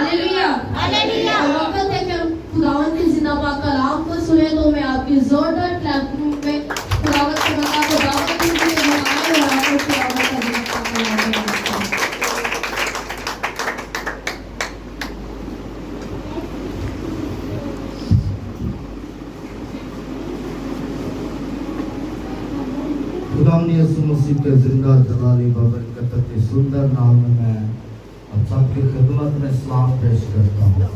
Hallelujah hallelujah. वक्त है कि हम खुदावंद के जिंदा पाक कलाम को सुने, तो मैं आपकी जोरदार क्लैपिंग में खुदावंद के बंदा को दावत दूं कि वो आए और आपको खुदावंद का जिंदा पाक कलाम खुदावंद यीशु मसीह के जिंदा जलाली बबरकत के सुंदर नाम में मैं आप सबकी खिदमत में सलाम पेश करता हूँ।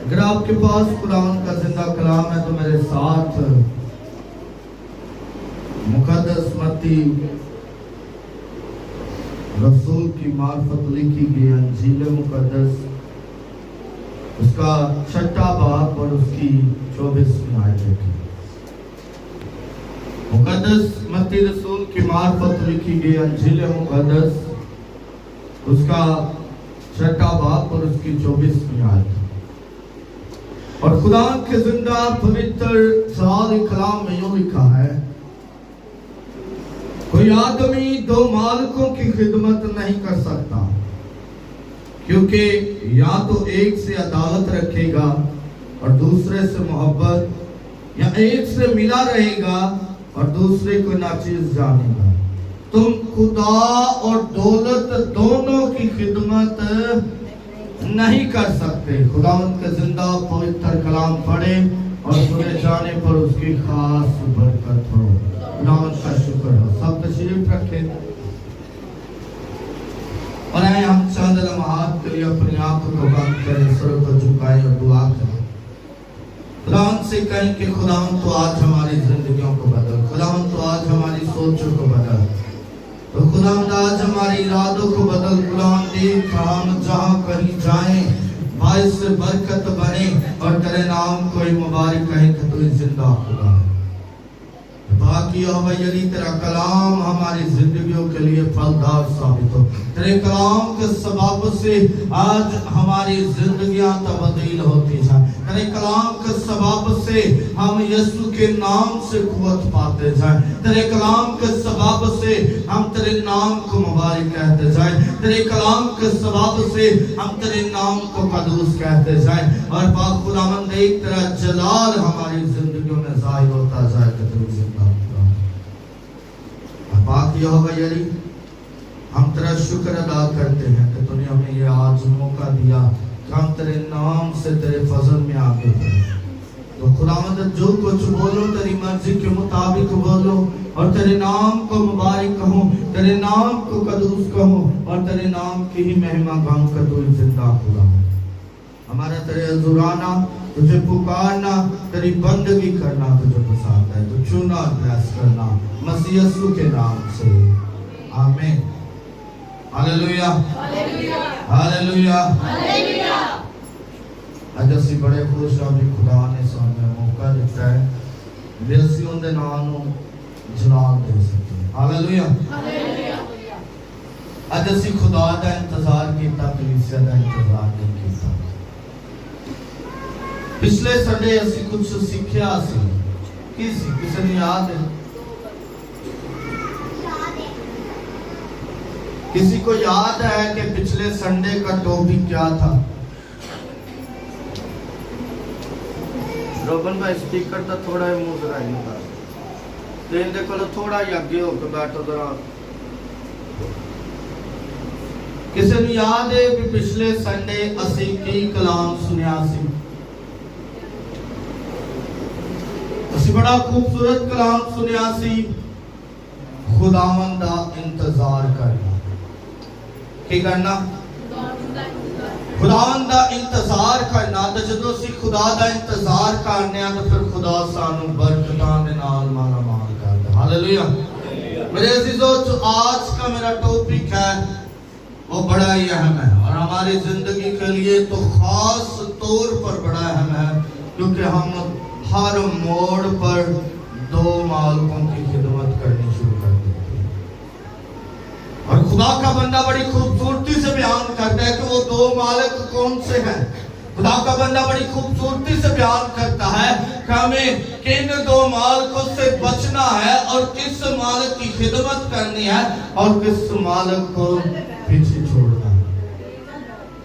अगर आपके पास खुदावंद का जिंदा कलाम है तो मेरे साथ मुकद्दस मत्ती रसूल की मार्फत लिखी गई अंजील मुकद्दस, उसका 6वां बाब और उसकी 24वीं आयत लिखी। मुकद्दस मत्ती रसूल की मार्फत लिखी गई अंजील मुकद्दस, उसका 6वां बाब और उसकी 24वीं आयत। और खुदा के जिंदा पवित्र सारे कलाम में यूं लिखा है, कोई आदमी 2 मालिकों की खिदमत नहीं कर सकता, क्योंकि या तो एक से अदालत रखेगा और दूसरे से मोहब्बत, या एक से मिला रहेगा और दूसरे को नाचीज जानेगा। तुम खुदा और दौलत दोनों की खिदमत नहीं कर सकते। खुदावंद के जिंदा पवित्र कलाम पढ़े और सुने जाने पर उसकी खास बरकत हो। खुदावंद का शुक्र हो। सब तशरीफ रखें और आए हम चंद लम्हात के लिए अपनी आंखों को बंद करें, सर को झुकाएं और दुआ करें। खुदावंद से कहें कि खुदावंद तो आज हमारी जिंदगियों को बदल, खुदावंद तो आज हमारी सोचों को बदल, तो खुदावंद आज हमारे इरादों को बदल। खुदावंद देख हम जहाँ कहीं जाएं बाइस से बरकत बने और तेरे नाम को मुबारक कहें कि तू जिंदा खुदा है। बाकी यदि तेरा कलाम हमारी जिंदगियों के लिए फलदार साबित हो, तेरे कलाम के सबब से आज हमारी जिंदगियां तब्दील होती हैं, तेरे कलाम के सबब से हम यीशु के नाम से कुव्वत पाते जाएं, तेरे कलाम के सबब से हम तेरे नाम को मुबारक कहते जाएं, तेरे कलाम के सबब से हम तेरे नाम को कदूस कहते जाएं, और खुदावंद एक तेरा जलाल हमारी जिंदगियों में ज़ाहिर होता जाए कि तू जिंदा बाकी यदि हम तेरा शुक्र अदा करते हैं कि तूने हमें ये आज मौका दिया कि हम तेरे नाम से तेरे फजल में आगे बढ़े। तो खुदावंद जो कुछ बोलो तेरी मर्जी के मुताबिक बोलो और तेरे नाम को मुबारक कहो, तेरे नाम को कदूस कहो और तेरे नाम की ही महिमा गाऊं कि तू जिंदा खुदा है। हमारा तेरे हुज़ूराना तुझे पुकारना, तेरी बंदगी करना तुझे पसंद है, तो चुना और प्रयास करना मसीह यीशु के नाम से आमीन। Hallelujah hallelujah hallelujah. आज ਅਸੀਂ बड़े खुश ਹਾਂ ਕਿ खुदा ने ਸਾਨੂੰ मौका ਦਿੱਤਾ है ਵੀ ਅਸੀਂ ਉਹਦੇ ਨਾਮ ਨੂੰ ਜਲਾਲ ਦੇ ਸਕੀਏ। ਹਾਲੇਲੂया ਹਾਲੇਲੂया। ਅੱਜ ਅਸੀਂ खुदा ਦਾ इंतजार ਕੀਤਾ, ਕਲੀਸਿया ਦਾ इंतजार नहीं ਕੀਤਾ। पिछले संडे ਅਸੀਂ कुछ सीखा सी, की सी किसी ने याद है? किसी को याद है कि पिछले संडे का टॉपिक क्या था? रोबन भाई स्पीकर तो थोड़ा ही मुंह जरा इनका तेन दे कोल थोड़ा ही आगे होकर बैठो जरा। किसी ने याद है कि पिछले संडे ਅਸੀਂ ਕੀ कलाम सुनिया सी? ਅਸੀਂ बड़ा खूबसूरत कलाम सुनिया सी, खुदावंद दा इंतजार करना। की करना? खुदावंद दा इंतजार करना। तो जदों ਅਸੀਂ खुदा दा इंतजार करने तो फिर खुदा सानू बरकतां दे नाल मालामाल करदा। हालेलुया। मेरे अजीजों, जो आज का मेरा टॉपिक है वो बड़ा ही अहम है और हमारी जिंदगी के लिए तो खास तौर पर बड़ा अहम है, क्योंकि हम हर मोड़ पर 2 मालिकों की खिदमत करनी शुरू कर देते हैं। और खुदा का बंदा बड़ी खूबसूरती से बयान करता है कि वो 2 मालिक कौन से हैं। खुदा का बंदा बड़ी खूबसूरती से बयान करता है कि हमें किन 2 मालिकों से बचना है और किस मालिक की खिदमत करनी है और किस मालिक को पीछे छोड़ना है।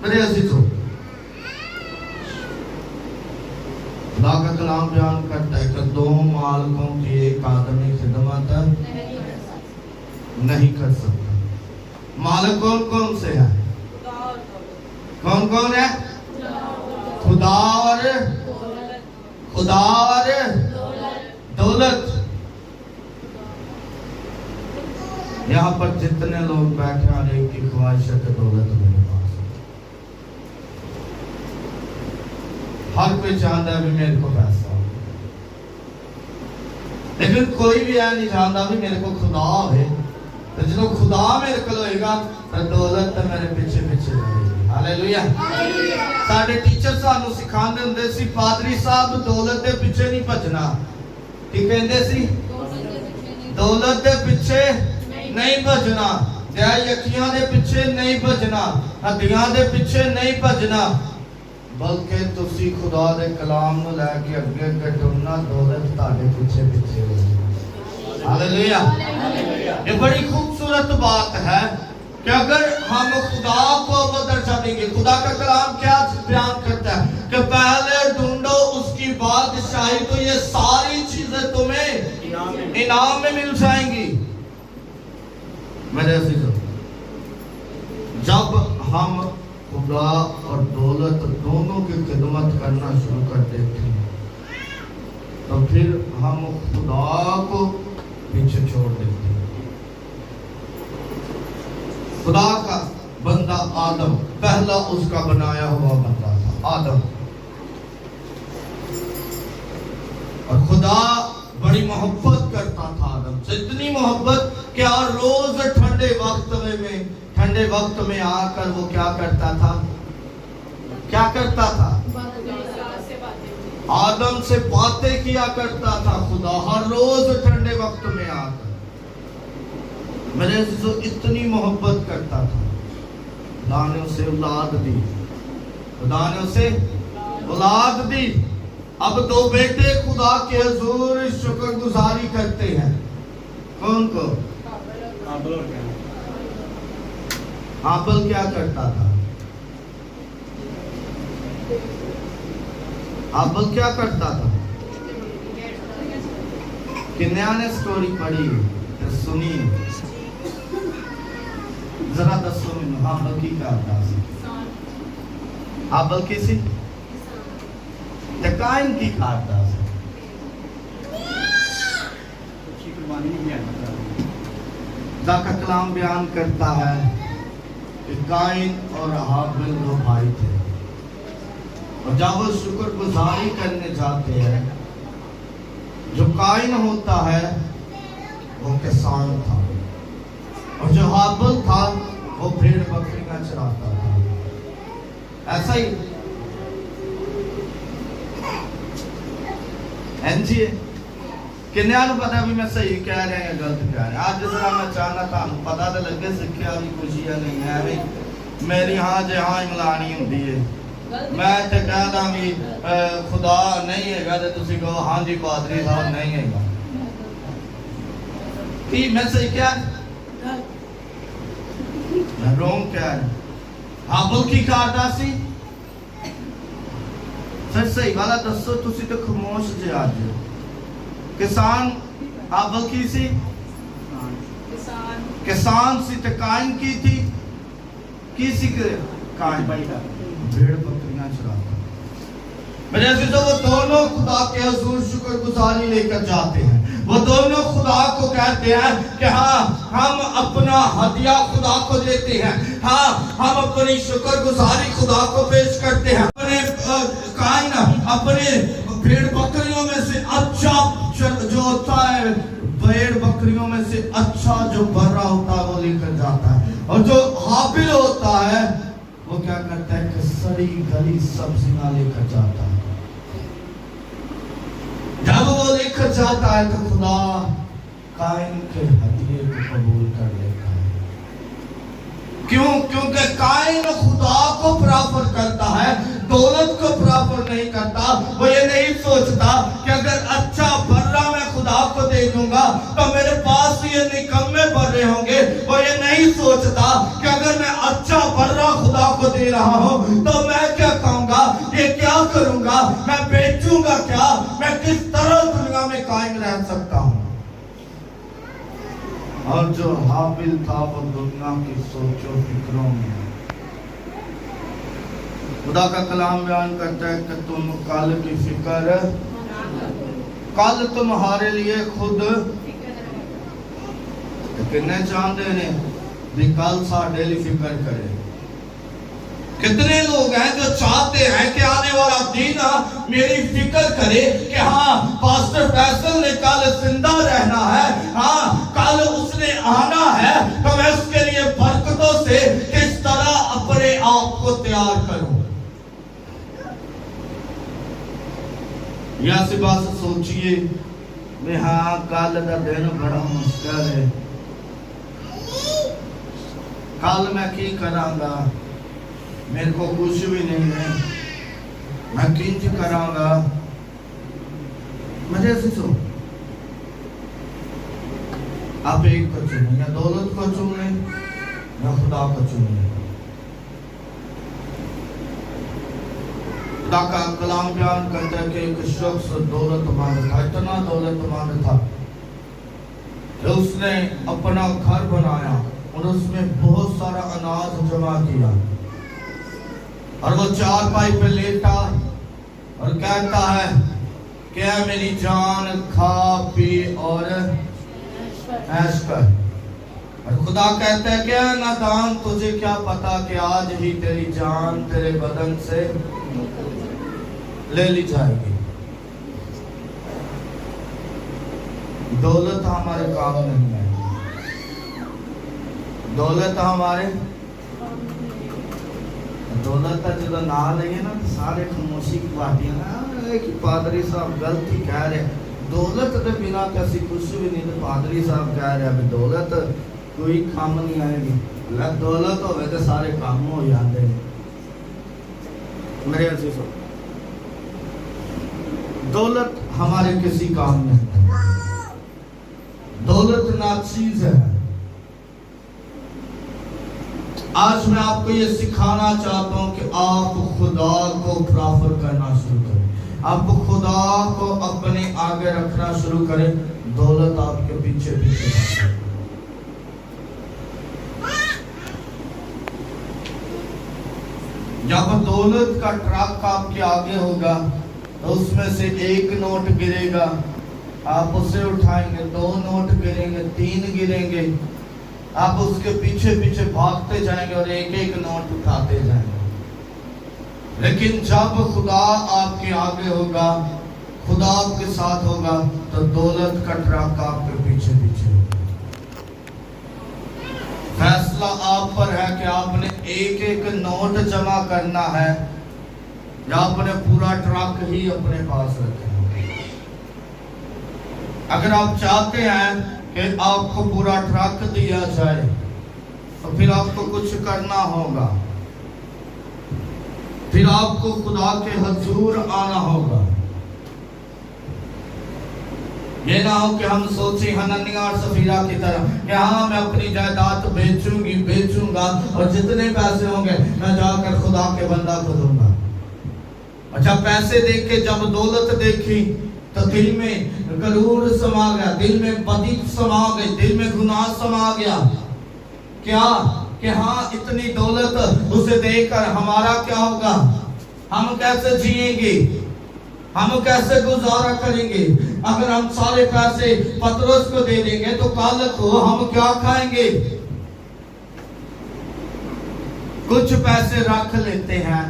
میرے عزیزوں، خدا کا کلام بیان کرتا ہے کہ دو مالکوں کی ایک آدمی خدمت نہیں کر سکتا۔ مالک کون کون سے ہیں؟ کون کون ہے؟ خدا اور دولت۔ یہاں پر جتنے لوگ بیٹھے ہیں ایک کی خواہش ہے کہ دولت میرے پاس ہو۔ ہر کوئی چاہتا ہے بھی میرے کو پیسہ ہو، لیکن کوئی بھی نہیں چاہتا بھی میرے کو خدا ہوئے۔ تو جب خدا میرے کو ہوئے گا تو دولت تو میرے پیچھے پیچھے رہے گی۔ ہاللیلویا۔ ساڈے ٹیچر سانو سکھاندے ہوندے سی پادری صاحب دولت دے پیچھے نہیں بھجنا۔ کی کہندے سی؟ دولت دے پیچھے نہیں بھجنا، یکیاں دے پیچھے نہیں بھجنا، ہڈیاں دے پیچھے نہیں بھجنا، بلکہ تسی خدا دے کلام نو لے کے اگے اگے ٹرنا، دولت تہاڈے پیچھے پیچھے ہوے۔ ہاللیلویا۔ یہ بڑی خوبصورت بات ہے کہ اگر ہم خدا کو درجہ دیں گے۔ خدا کا کلام کیا بیان کرتا ہے کہ پہلے ڈھونڈو اس کی بادشاہی تو یہ ساری چیزیں تمہیں انعام میں مل جائیں گی۔ میرے عزیزوں، جب ہم خدا اور دولت دونوں کی خدمت کرنا شروع کر دیتے ہیں تو پھر ہم خدا کو پیچھے چھوڑ دیتے ہیں۔ خدا کا بندہ آدم پہلا اس کا بنایا ہوا بندہ تھا، آدم، اور خدا بڑی محبت کرتا تھا آدم سے، اتنی محبت کہ ہر روز ٹھنڈے وقت میں آ کر وہ کیا کرتا تھا؟ کیا کرتا تھا؟ آدم سے باتیں کیا کرتا تھا خدا ہر روز ٹھنڈے وقت میں آ کر۔ میرے عزیزو، اتنی محبت کرتا تھا، خدا نے اسے اولاد دی، خدا نے اسے اولاد دی۔ اب دو بیٹے خدا کے حضور شکر گزاری کرتے ہیں۔ کون کو؟ حابل کیا کرتا تھا؟ حابل کیا کرتا تھا؟ کنیا نے سٹوری پڑھی سنی، ذرا دسو مینوں حابل کی کرتا سی؟ حابل کی سی؟ تے قائن کی کرتا سی؟ خدا کا کلام بیان کرتا ہے کہ قائن اور حابل دو بھائی تھے، اور جب وہ شکر گزاری کرنے جاتے ہیں، جو قائن ہوتا ہے وہ کسان تھا، اور جو حابل تھا وہ بھیڑ بکریاں چراتا تھا۔ ایسا ہی جی کنیا نو پتا بھی میں صحیح کہہ رہے ہیں غلط کہہ رہے ہیں۔ آج جس طرح میں چاہنا تھا پتا تو لگے سکھیا بھی کچھ یا نہیں ہے، میری ہاں جی ہاں ملانی ہوندی ہے، میں تے کہہ داں بھی خدا نہیں ہے گا تے تسی کہو ہاں جی پادری صاحب نہیں ہے گا، کہ میں صحیح کہہ میں رونگ کہہ رہا۔ حابل کی کاردا سی؟ سر صحیح والا دسو، تسی تو خاموش جے آج۔ کسان حابل کی سی؟ کسان سی تے قائن کی تھی؟ کی سی قائن؟ بھیڑ بکریاں چراتا۔ میرے عزیزوں، وہ دونوں خدا کے حضور شکر گزاری لے کر جاتے ہیں، وہ دونوں خدا کو کہتے ہیں کہ ہاں ہم اپنا ہدیہ خدا کو دیتے ہیں، ہاں ہم اپنی شکر گزاری خدا کو پیش کرتے ہیں۔ اپنے قائن اپنے بھیڑ بکریوں میں سے اچھا جو ہوتا ہے، بھیڑ بکریوں میں سے اچھا جو بھرا ہوتا ہے وہ لے کر جاتا ہے، اور جو حابل ہوتا ہے وہ کیا کرتا ہے کہ سڑی گلی سبزیاں لے کر جاتا ہے۔ جب وہ لے کر جاتا ہے تو خدا قائن کے ہدیے کو قبول کر لیتا ہے۔ کیوں؟ کیونکہ قائن خدا کو پرافر کرتا ہے، دولت کو پرافر نہیں کرتا۔ وہ یہ نہیں سوچتا کہ اگر اچھا بھرا میں خدا کو دے دوں گا تو میرے پاس یہ نکمے بھرے ہوں گے۔ وہ یہ نہیں سوچتا کہ اگر میں اچھا بھرا خدا کو دے رہا ہوں हूँ तो मैं क्या कहूँगा, ये क्या करूँगा, मैं बेचूंगा क्या, मैं किस तरह दुनिया में कायम रह सकता हूँ। और जो हाबिल था वो दुनिया की सोचों फिक्रों में। खुदा का कलाम बयान करता है कि तुम कल की फिक्र, कल तुम्हारे लिए खुद कितने चाहते ने भी कल साढ़े लिए फिक्र करे। कितने लोग हैं जो चाहते हैं कि आने वाला दिन मेरी फिक्र करे कि हाँ पास्टर फैसल ने कल जिंदा रहना है, हाँ कल उसने आना है, तो मैं उसके लिए बरकतों से किस तरह अपने आप को तैयार करूं। या सी बात सोचिए मैं हाँ कल का दिन बड़ा मुश्किल है, कल मैं की करांगा, मेरे को कुछ भी नहीं है, मैं किंच करांगा। मजे से सो आप एक को चुने, या दौलत को चुने या खुदा को चुने। खुदा का कलाम बयान करता है कि एक शख्स दौलतमंद था, इतना दौलतमंद था कि उसने अपना घर बनाया और उसमें बहुत सारा अनाज जमा किया, और वो चारपाई पे लेटा और कहता है क्या मेरी जान खा पी और ऐश कर। और खुदा कहता है क्या नादान, तुझे क्या पता कि आज ही तेरी जान तेरे बदन से ले ली जाएगी। दौलत हमारे काम नहीं है, दौलत हमारे दौलत का जो ना लेंगे ना सारे खामोशी की बातें ना कि पादरी साहब गलती कह रहे, दौलत के बिना कैसी कुछ भी नहीं। तो पादरी साहब कह रहे अभी दौलत कोई काम नहीं आएगी, दौलत हो तो सारे काम हो जाते हैं। मेरे अजीजों, दौलत हमारे किसी काम नहीं है, दौलत नाचीज है। आज मैं आपको ये सिखाना चाहता हूं कि आप खुदा को प्रेफर करना शुरू करें, आप खुदा को अपने आगे रखना शुरू करें, दौलत आपके पीछे पीछे। जब दौलत का ट्रक आपके आगे होगा तो उसमें से एक नोट गिरेगा, आप उसे उठाएंगे, दो नोट गिरेंगे, तीन गिरेंगे, आप उसके पीछे पीछे भागते जाएंगे और एक एक नोट उठाते जाएंगे। लेकिन जब खुदा आपके आगे होगा, खुदा आपके साथ होगा, तो दौलत का ट्रक आपके पीछे पीछे होगा। फैसला आप पर है कि आपने एक एक नोट जमा करना है या आपने पूरा ट्रक ही अपने पास रखना है। अगर आप चाहते हैं कि आपको पूरा ट्रक दिया जाए तो फिर आपको कुछ करना होगा, फिर आपको खुदा के हजूर आना होगा। ये ना हो कि हम सोचें हनन्याह और सफीरा की तरह कि हाँ मैं अपनी जायदाद बेचूंगा और जितने पैसे होंगे मैं जाकर खुदा के बंदा को दूंगा। अच्छा, पैसे देख के जब दौलत देखी तो दिल में गरूर समा गया, दिल में बदी समा गई, दिल में गुनाह समा गया। क्या कि हाँ इतनी दौलत उसे देकर हमारा क्या होगा, हम कैसे जिएंगे, हम कैसे गुजारा करेंगे। अगर हम सारे पैसे पतरस को दे देंगे तो कल को हम क्या खाएंगे। कुछ पैसे रख लेते हैं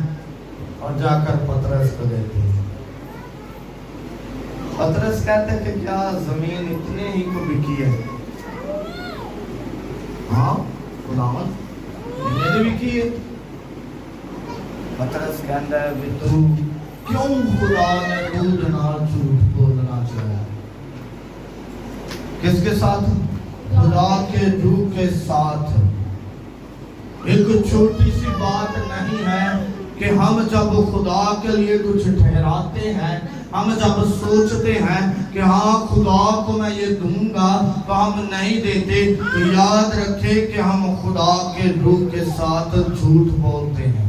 और जाकर पतरस को देते हैं। पतरस कहते हैं कि क्या जमीन इतने ही को बिकी है। हाँ खुदावन इतने बिकी है। पतरस कहता है तू क्यों खुदा ने दूध ना झूठ बोलना चाहा। किसके साथ? खुदा के रूह के साथ। एक छोटी सी बात नहीं है कि हम जब खुदा के लिए कुछ ठहराते हैं, हम जब सोचते हैं कि हाँ खुदा को मैं ये दूंगा तो हम नहीं देते, तो याद रखें कि हम खुदा के रूह के साथ झूठ बोलते हैं।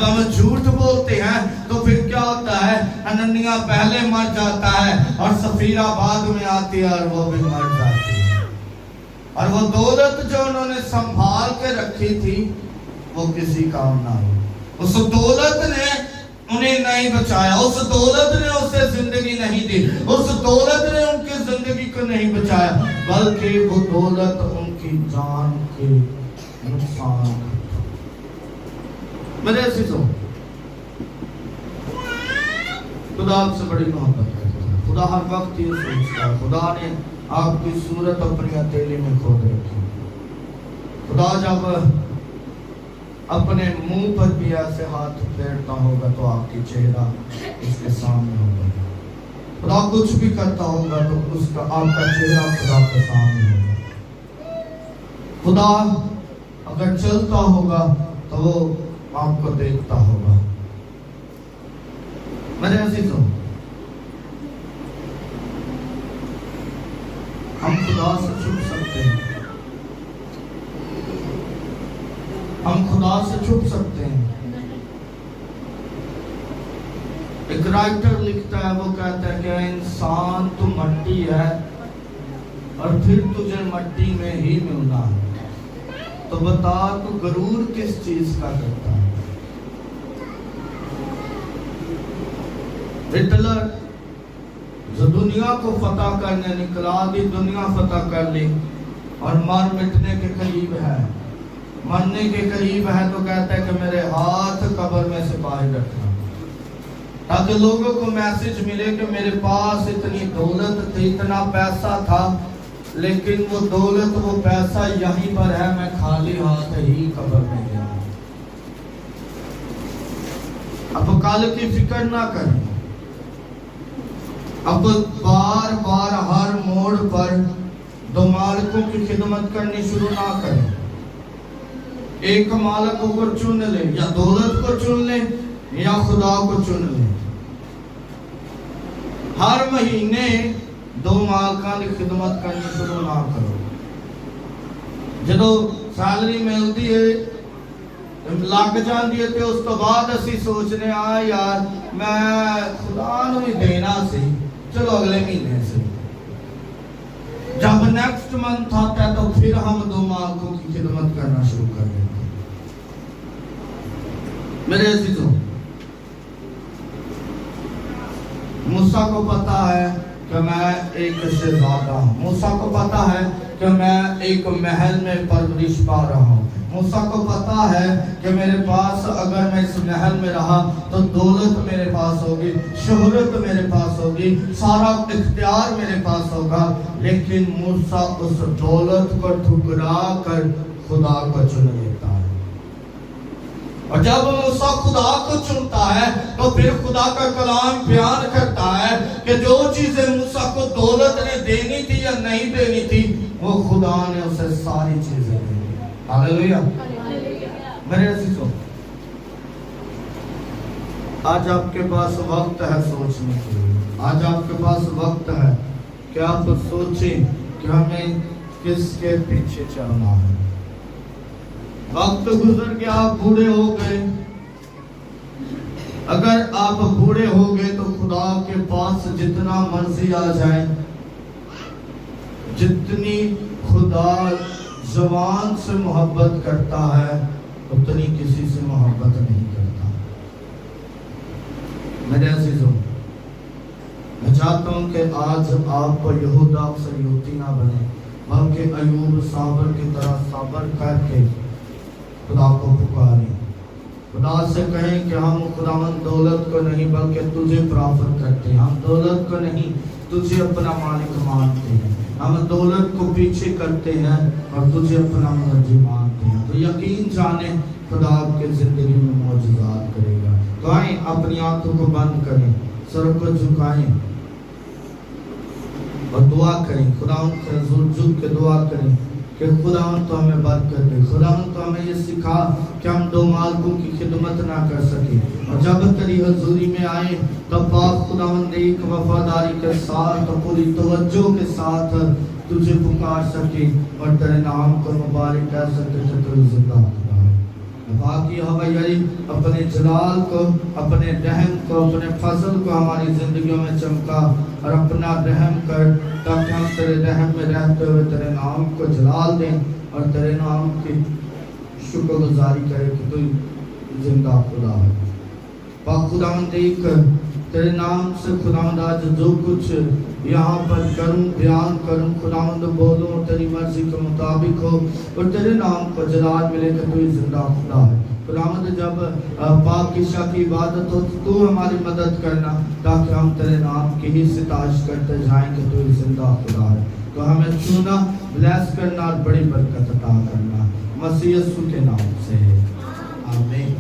हम झूठ बोलते हैं तो फिर क्या होता है, हनन्याह पहले मर जाता है और सफीरा बाद में आती है और वो भी मर जाती है। और वो दौलत जो उन्होंने संभाल के रखी थी वो किसी काम ना हो। उस दौलत ने उन्हें नहीं बचाया, उस दौलत ने उसे जिंदगी नहीं दी, उस दौलत ने उनकी जिंदगी को नहीं बचाया, बल्कि वो दौलत उनकी जान के नुकसान। मेरे अजीजों, खुदा आपसे बड़ी मोहब्बत करता है। खुदा हर वक्त ये सोचता है, खुदा ने आपकी सूरत अपनी हथेली में खोद रखी। खुदा जब अपने मुंह पर भी ऐसे हाथ फेरता होगा तो आपकी चेहरा उसके सामने होगा। खुदा कुछ भी करता होगा तो उसका आपका चेहरा खुदा के सामने होगा। खुदा अगर चलता होगा तो वो आपको देखता होगा। मेरे अजीजों, हम खुदा से छुप सकते हैं, हम खुदा से छुप सकते हैं। एक राइटर लिखता है, वो कहता है कि इंसान तू मट्टी है और फिर तुझे मट्टी में ही मिलना है, तो बता तू गरूर किस चीज का करता है। हिटलर जो दुनिया को फतह करने निकला, आधी दुनिया फतह कर ली और मर मिटने के करीब है, मरने के करीब है, तो कहता है कि मेरे हाथ कब्र में से बाहर रखना, ताकि लोगों को मैसेज मिले कि मेरे पास इतनी दौलत थी, इतना पैसा था, लेकिन वो दौलत वो पैसा यहीं पर है, मैं खाली हाथ ही कब्र में गया। अब कल की फिक्र ना करें, अब बार बार हर मोड़ पर दो मालिकों की खिदमत करनी शुरू ना करें। एक मालिक को चुन ले, या दौलत को चुन ले या खुदा को चुन ले। हर महीने दो मालिकां की खिदमत करनी शुरू ना करो। जदों सैलरी मिलती है लग जाती है तो उस तो बाद असी सोचने आ यार मैं खुदा नूं ही देना सी, चलो अगले महीने से। जब नेक्स्ट मंथ आता है तो फिर हम दो मालिकों की खिदमत करना शुरू कर देते हैं। मेरे अजीजों, मूसा को पता है कि मैं एक शहजादा हूँ, मूसा को पता है कि मैं एक महल में परवरिश पा रहा हूँ, मूसा को पता है कि मेरे पास अगर मैं इस महल में रहा तो दौलत मेरे पास होगी, शोहरत मेरे पास होगी, सारा इख्तियार मेरे पास होगा। लेकिन मूसा उस दौलत को ठुकरा कर खुदा को चुन लेता है। और जब मूसा खुदा को चुनता है तो फिर खुदा का कलाम बयान करता है कि जो चीजें मूसा को दौलत ने देनी थी या नहीं देनी थी, वो खुदा ने उसे सारी चीजें दी। हालेलुया। मेरे अजीजों, आज आपके पास वक्त है सोचने के लिए, आज आपके पास वक्त है कि आप सोचें कि हमें किसके पीछे चलना है। वक्त गुजर गया, आप बूढ़े हो गए। अगर आप बूढ़े हो गए तो खुदा के पास जितना मर्जी आ जाए, जितनी खुदा जवान से मोहब्बत करता है उतनी किसी से मोहब्बत नहीं करता। मेरे अजीजों, मैं चाहता हूं कि आज आप यहूदा सयूती ना बने, बल्कि अयूब साबर की तरह साबर करके खुदा को पुकारें। खुदा से कहें कि हम खुदावंद दौलत को नहीं बल्कि तुझे प्राप्त करते हैं, हम दौलत को नहीं तुझे अपना मालिक मानते हैं, हम दौलत को पीछे करते हैं और तुझे अपना मर्जी मानते हैं। तो यकीन जाने खुदा आपके जिंदगी में मौजूदात करेगा। तो आए अपनी आंखों को बंद करें, सर को झुकाएं और दुआ करें। खुदा उनसे झुक के दुआ करें कि खुदा तो हमें बरकत दे, खुदा तो हमें ये सिखा कि हम दो मालिकों की खिदमत ना कर सके, और जब तेरी हजूरी में आए तब पाक खुदावंद एक वफादारी के साथ और पूरी तवज्जो के साथ तुझे पुकार सके और तेरे नाम को मुबारक कर सके कि तू जिंदा खुदा है। باقی ہویری اپنے جلال کو، اپنے رحم کو، اپنے فضل کو ہماری زندگیوں میں چمکا اور اپنا رحم کر، تاکہ ہم تیرے رحم میں رہتے ہوئے تیرے نام کو جلال دیں اور تیرے نام کی شکر گزاری کرے کہ تو زندہ خدا ہے۔ پاک خداوند دیکھ تیرے نام سے خداوند آج جو کچھ یہاں پر کروں، بیان کروں، خداوند بولوں، تیری مرضی کے مطابق ہو اور تیرے نام کو جلال ملے کہ تو زندہ خدا ہے۔ خداوند جب پاک عشاء کی عبادت ہو تو ہماری مدد کرنا تاکہ ہم تیرے نام کی ہی ستائش کرتے جائیں کہ تو زندہ خدا ہے۔ تو ہمیں چھونا، بلیس کرنا اور بڑی برکت عطا کرنا، مسیح یسوع کے نام سے آمین۔